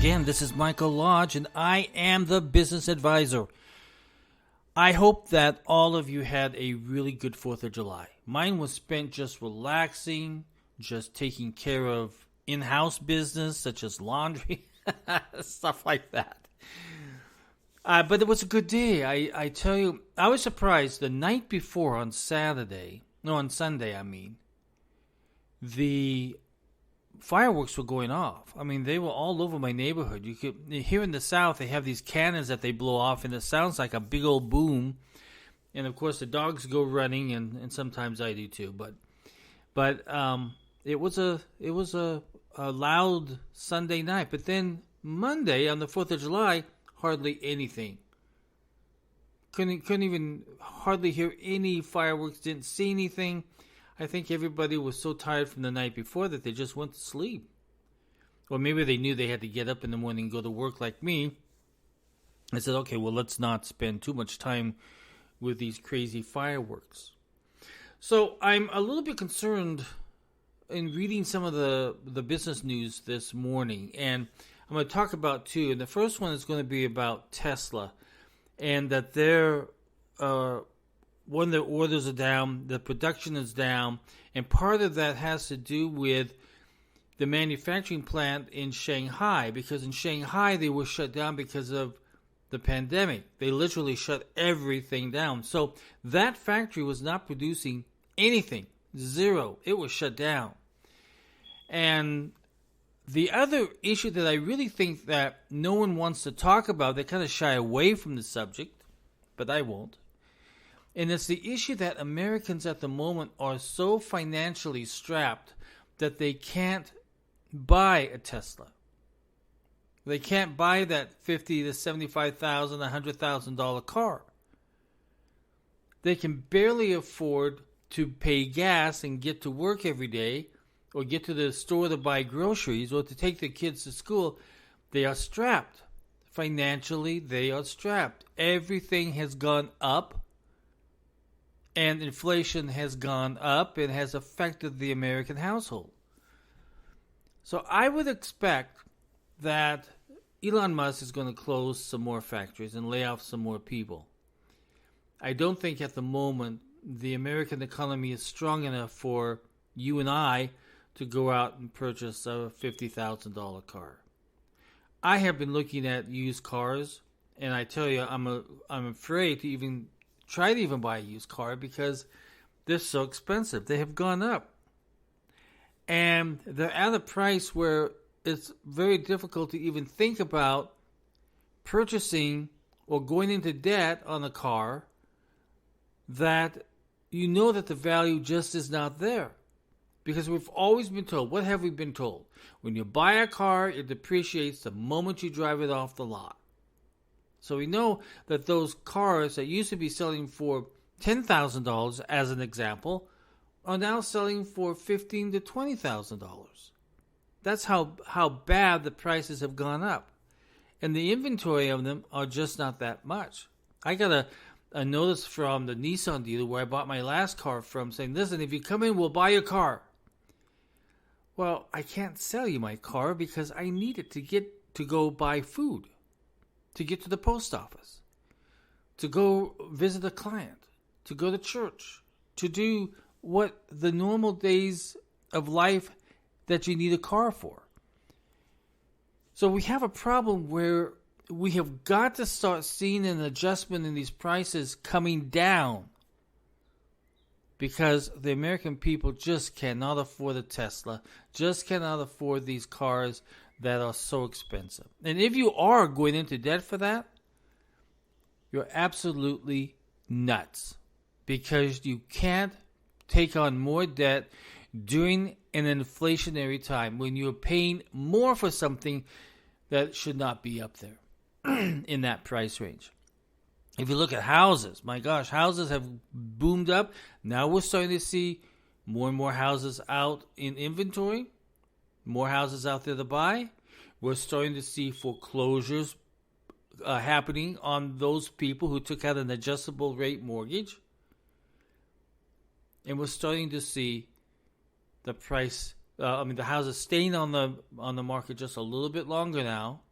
again. This is Michael Lodge, and I am the Business Advisor. I hope that all of you had a really good 4th of July. Mine was spent just relaxing, just taking care of in-house business, such as laundry, stuff like that. But it was a good day. I tell you, I was surprised the night before on Sunday, the fireworks were going off. I mean, they were all over my neighborhood. You could here in the South, they have these cannons that they blow off, and it sounds like a big old boom. And of course, the dogs go running, and sometimes I do too. But it was a loud Sunday night. But then Monday on the 4th of July, hardly anything. Couldn't even hardly hear any fireworks. Didn't see anything. I think everybody was so tired from the night before that they just went to sleep. Or maybe they knew they had to get up in the morning and go to work like me. I said, okay, well, let's not spend too much time with these crazy fireworks. So I'm a little bit concerned in reading some of the business news this morning. And I'm going to talk about two. And the first one is going to be about Tesla. And that they're... when their orders are down, the production is down, and part of that has to do with the manufacturing plant in Shanghai, because in Shanghai they were shut down because of the pandemic. They literally shut everything down. So that factory was not producing anything, zero. It was shut down. And the other issue that I really think that no one wants to talk about, they kind of shy away from the subject, but I won't. And it's the issue that Americans at the moment are so financially strapped that they can't buy a Tesla. They can't buy that $50,000 to $75,000, $100,000 car. They can barely afford to pay gas and get to work every day, or get to the store to buy groceries, or to take their kids to school. They are strapped. Financially, they are strapped. Everything has gone up. And inflation has gone up and has affected the American household. So I would expect that Elon Musk is going to close some more factories and lay off some more people. I don't think at the moment the American economy is strong enough for you and I to go out and purchase a $50,000 car. I have been looking at used cars, and I tell you, I'm afraid to even try to even buy a used car because they're so expensive. They have gone up. And they're at a price where it's very difficult to even think about purchasing or going into debt on a car that you know that the value just is not there. Because we've always been told, what have we been told? When you buy a car, it depreciates the moment you drive it off the lot. So we know that those cars that used to be selling for $10,000, as an example, are now selling for $15,000 to $20,000. That's how bad the prices have gone up. And the inventory of them are just not that much. I got a notice from the Nissan dealer where I bought my last car from saying, listen, if you come in, we'll buy your car. Well, I can't sell you my car because I need it to go buy food, to get to the post office, to go visit a client, to go to church, to do what the normal days of life that you need a car for. So we have a problem where we have got to start seeing an adjustment in these prices coming down, because the American people just cannot afford a Tesla, just cannot afford these cars that are so expensive. And if you are going into debt for that, you're absolutely nuts, because you can't take on more debt during an inflationary time when you're paying more for something that should not be up there in that price range. If you look at houses, my gosh, houses have boomed up. Now we're starting to see more and more houses out in inventory, more houses out there to buy. We're starting to see foreclosures happening on those people who took out an adjustable rate mortgage. And we're starting to see the price, the houses staying on the market just a little bit longer now,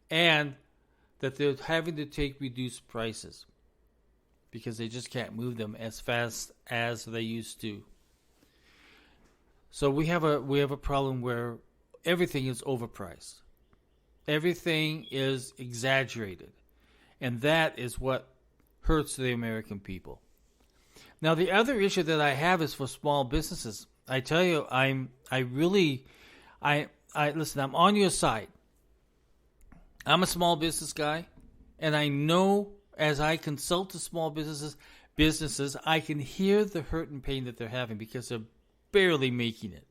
and that they're having to take reduced prices because they just can't move them as fast as they used to. So we have a problem where everything is overpriced. Everything is exaggerated. And that is what hurts the American people. Now, the other issue that I have is for small businesses. I tell you, listen, I'm on your side. I'm a small business guy, and I know as I consult to small businesses, I can hear the hurt and pain that they're having because they're barely making it.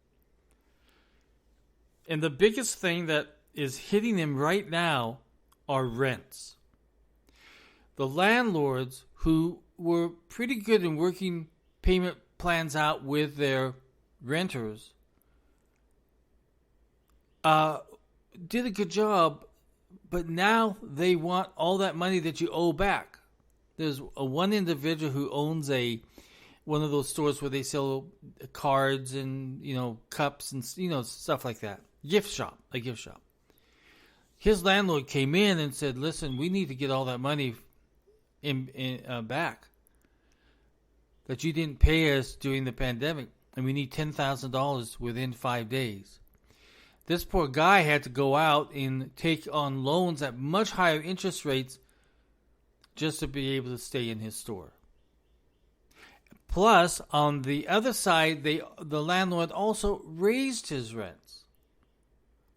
And the biggest thing that is hitting them right now are rents. The landlords who were pretty good in working payment plans out with their renters did a good job, but now they want all that money that you owe back. There's one individual who owns one of those stores where they sell cards and cups and stuff like that. A gift shop. His landlord came in and said, "Listen, we need to get all that money back that you didn't pay us during the pandemic, and we need $10,000 within 5 days." This poor guy had to go out and take on loans at much higher interest rates just to be able to stay in his store. Plus, on the other side, the landlord also raised his rents.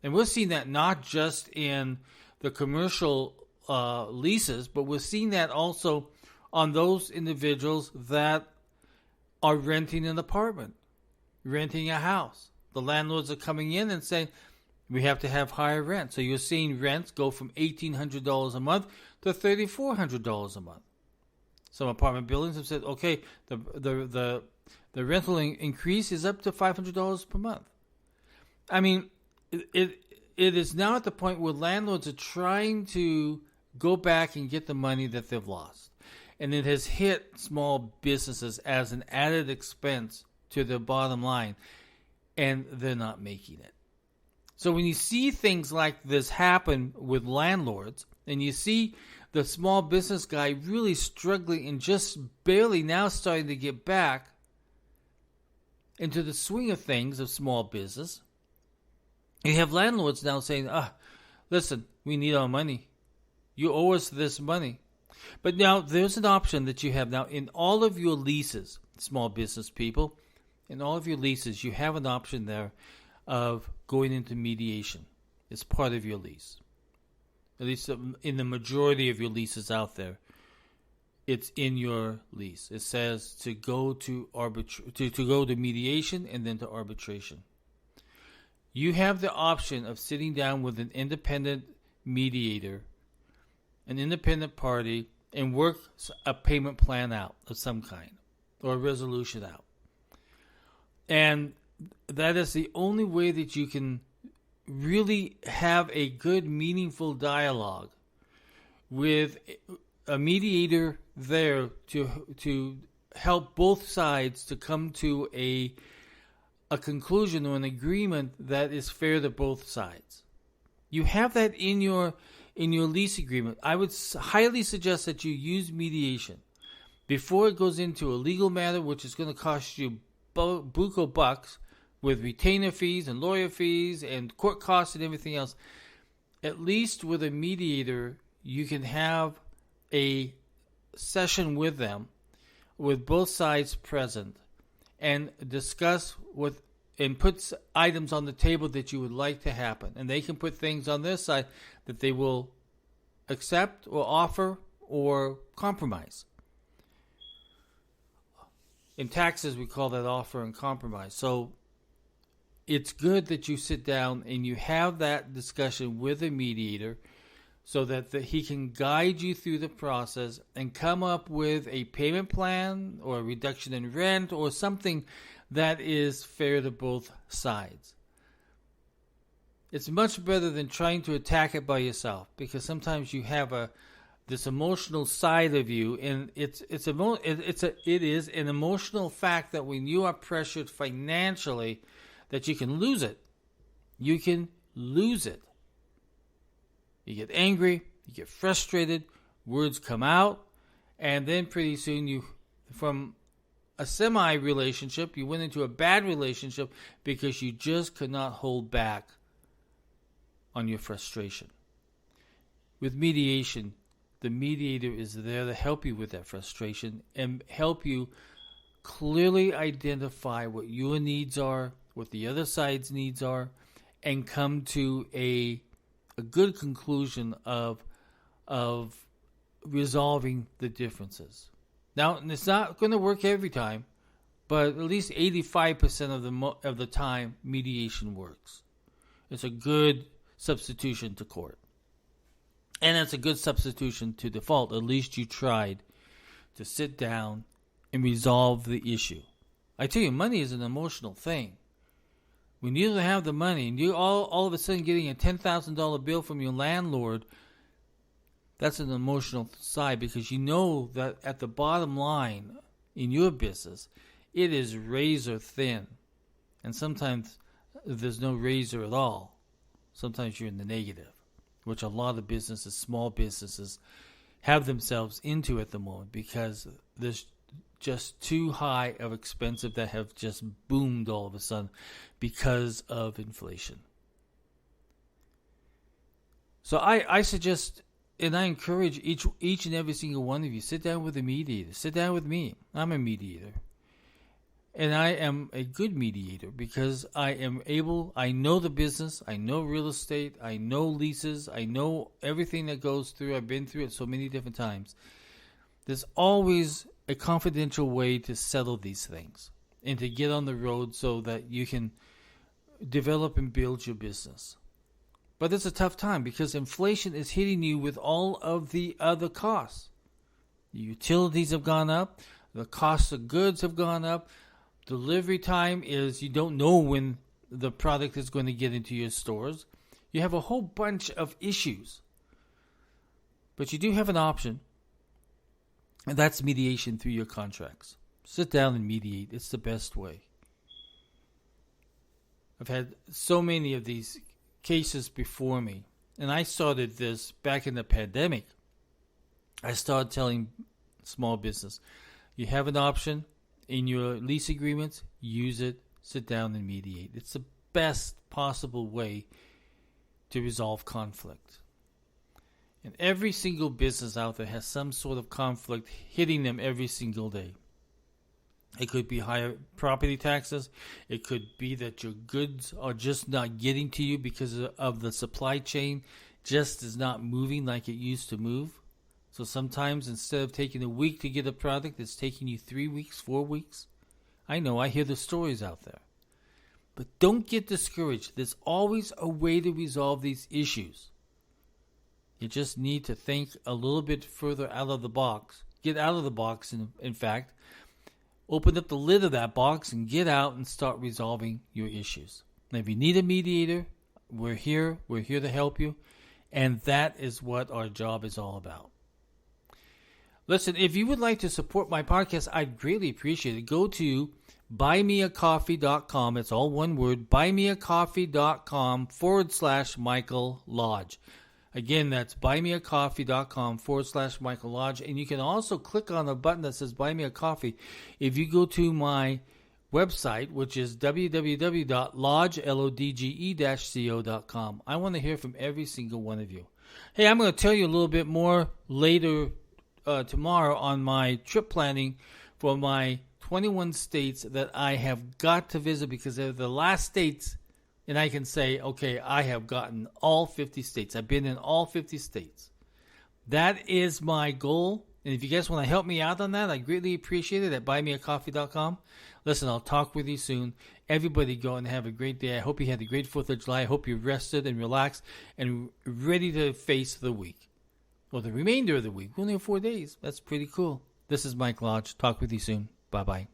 And we're seeing that not just in the commercial leases, but we're seeing that also on those individuals that are renting an apartment, renting a house. The landlords are coming in and saying, we have to have higher rent. So you're seeing rents go from $1,800 a month to $3,400 a month. Some apartment buildings have said, okay, the rental increase is up to $500 per month. I mean, it is now at the point where landlords are trying to go back and get the money that they've lost. And it has hit small businesses as an added expense to their bottom line. And they're not making it. So when you see things like this happen with landlords, and you see the small business guy really struggling and just barely now starting to get back into the swing of things of small business, you have landlords now saying, listen, we need our money. You owe us this money. But now there's an option that you have now in all of your leases, small business people. In all of your leases, you have an option there of going into mediation. It's part of your lease. At least in the majority of your leases out there, it's in your lease. It says to go to go to mediation and then to arbitration. You have the option of sitting down with an independent mediator, an independent party, and work a payment plan out of some kind or a resolution out. And that is the only way that you can really have a good, meaningful dialogue with a mediator there to help both sides to come to a conclusion or an agreement that is fair to both sides. You have that in your lease agreement. I would highly suggest that you use mediation before it goes into a legal matter, which is going to cost you buco bucks with retainer fees and lawyer fees and court costs and everything else. At least with a mediator, you can have a session with them, with both sides present, and discuss and put items on the table that you would like to happen. And they can put things on their side that they will accept or offer or compromise. In taxes, we call that offer and compromise. So it's good that you sit down and you have that discussion with a mediator so that he can guide you through the process and come up with a payment plan or a reduction in rent or something that is fair to both sides. It's much better than trying to attack it by yourself, because sometimes you have this emotional side of you, and it is an emotional fact that when you are pressured financially, that you can lose it. You can lose it You get angry, you get frustrated, words come out, and then pretty soon from a semi-relationship, you went into a bad relationship because you just could not hold back on your frustration. With mediation, the mediator is there to help you with that frustration and help you clearly identify what your needs are, what the other side's needs are, and come to a good conclusion of resolving the differences. Now, it's not going to work every time, but at least 85% of the time, mediation works. It's a good substitution to court. And it's a good substitution to default. At least you tried to sit down and resolve the issue. I tell you, money is an emotional thing. When you don't have the money and you all of a sudden getting a $10,000 bill from your landlord, that's an emotional side, because you know that at the bottom line in your business, it is razor thin. And sometimes there's no razor at all. Sometimes you're in the negative, which a lot of businesses, small businesses, have themselves into at the moment because there's just too high of expensive that have just boomed all of a sudden because of inflation. So I suggest and I encourage each and every single one of you, sit down with a mediator. Sit down with me. I'm a mediator. And I am a good mediator because I know the business, I know real estate, I know leases, I know everything that goes through. I've been through it so many different times. There's always a confidential way to settle these things and to get on the road so that you can develop and build your business. But it's a tough time because inflation is hitting you with all of the other costs. The utilities have gone up. The cost of goods have gone up. Delivery time is you don't know when the product is going to get into your stores. You have a whole bunch of issues. But you do have an option, and that's mediation through your contracts. Sit down and mediate. It's the best way. I've had so many of these cases before me, and I started this back in the pandemic. I started telling small business, you have an option in your lease agreements, use it, sit down and mediate. It's the best possible way to resolve conflict. And every single business out there has some sort of conflict hitting them every single day. It could be higher property taxes. It could be that your goods are just not getting to you because of the supply chain just is not moving like it used to move. So sometimes instead of taking a week to get a product, it's taking you 3 weeks, 4 weeks. I know, I hear the stories out there. But don't get discouraged. There's always a way to resolve these issues. You just need to think a little bit further out of the box. Get out of the box, in fact. Open up the lid of that box and get out and start resolving your issues. Now, if you need a mediator, we're here. We're here to help you. And that is what our job is all about. Listen, if you would like to support my podcast, I'd greatly appreciate it. Go to buymeacoffee.com. It's all one word. buymeacoffee.com/Michael Lodge. Again, that's buymeacoffee.com/Michael Lodge. And you can also click on the button that says Buy Me a Coffee if you go to my website, which is www.lodge-co.com. I want to hear from every single one of you. Hey, I'm going to tell you a little bit more later tomorrow on my trip planning for my 21 states that I have got to visit because they're the last states. And I can say, okay, I have gotten all 50 states. I've been in all 50 states. That is my goal. And if you guys want to help me out on that, I greatly appreciate it at buymeacoffee.com. Listen, I'll talk with you soon. Everybody go and have a great day. I hope you had a great 4th of July. I hope you're rested and relaxed and ready to face the week. Well, the remainder of the week. We only have 4 days. That's pretty cool. This is Mike Lodge. Talk with you soon. Bye-bye.